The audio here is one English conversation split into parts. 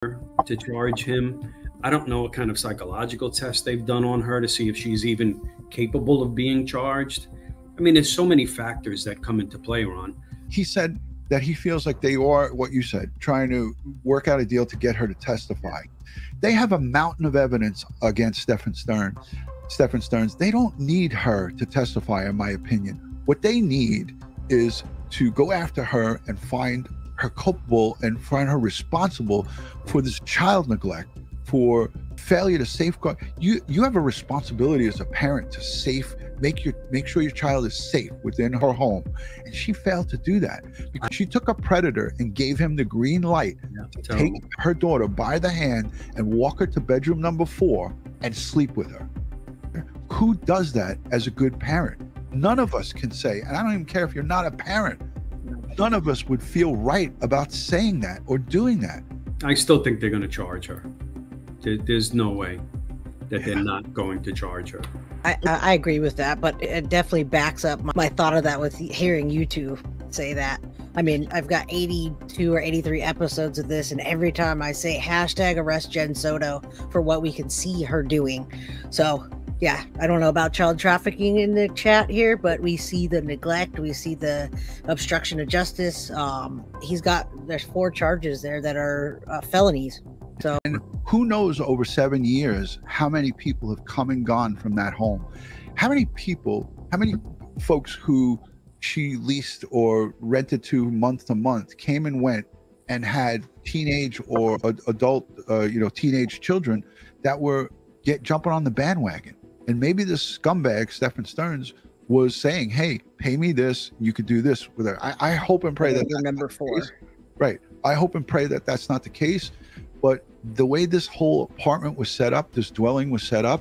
to charge him. I don't know what kind of psychological test they've done on her to see if she's even capable of being charged. I mean, there's so many factors that come into play, Ron. He said that he feels like they are, what you said, trying to work out a deal to get her to testify. They have a mountain of evidence against Stephen Stearns. They don't need her to testify, in my opinion. What they need is to go after her and find her culpable and find her responsible for this child neglect, for failure to safeguard. You have a responsibility as a parent to make sure your child is safe within her home, and she failed to do that because she took a predator and gave him the green light to take her daughter by the hand and walk her to bedroom number 4 and sleep with her. Who does that as a good parent? None of us can say, and I don't even care if you're not a parent, none of us would feel right about saying that or doing that. I still think they're going to charge her. There's no way that they're not going to charge her. I agree with that, but it definitely backs up my thought of that with hearing you two say that. I mean, I've got 82 or 83 episodes of this, and every time I say hashtag arrest Jen Soto for what we can see her doing. So yeah, I don't know about child trafficking in the chat here, but we see the neglect, we see the obstruction of justice. There's 4 charges there that are felonies. So, and who knows over 7 years how many people have come and gone from that home? How many folks who she leased or rented to month came and went and had teenage or adult, teenage children that were jumping on the bandwagon? And maybe this scumbag, Stephen Stearns, was saying, hey, pay me this, you could do this with her. I hope and pray that that's number 4. Right. I hope and pray that that's not the case. But the way this whole apartment was set up, this dwelling was set up,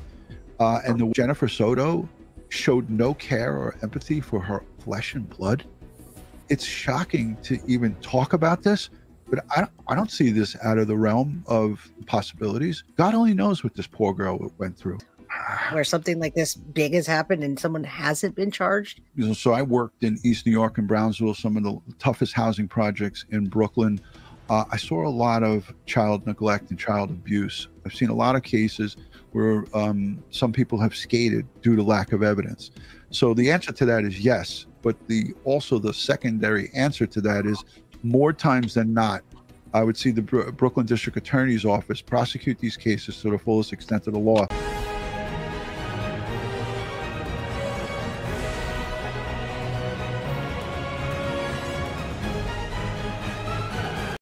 and the Jennifer Soto showed no care or empathy for her flesh and blood. It's shocking to even talk about this, but I don't see this out of the realm of possibilities. God only knows what this poor girl went through. Where something like this big has happened and someone hasn't been charged? So I worked in East New York and Brownsville, some of the toughest housing projects in Brooklyn. I saw a lot of child neglect and child abuse. I've seen a lot of cases where some people have skated due to lack of evidence. So the answer to that is yes, but also the secondary answer to that is more times than not, I would see the Brooklyn District Attorney's Office prosecute these cases to the fullest extent of the law.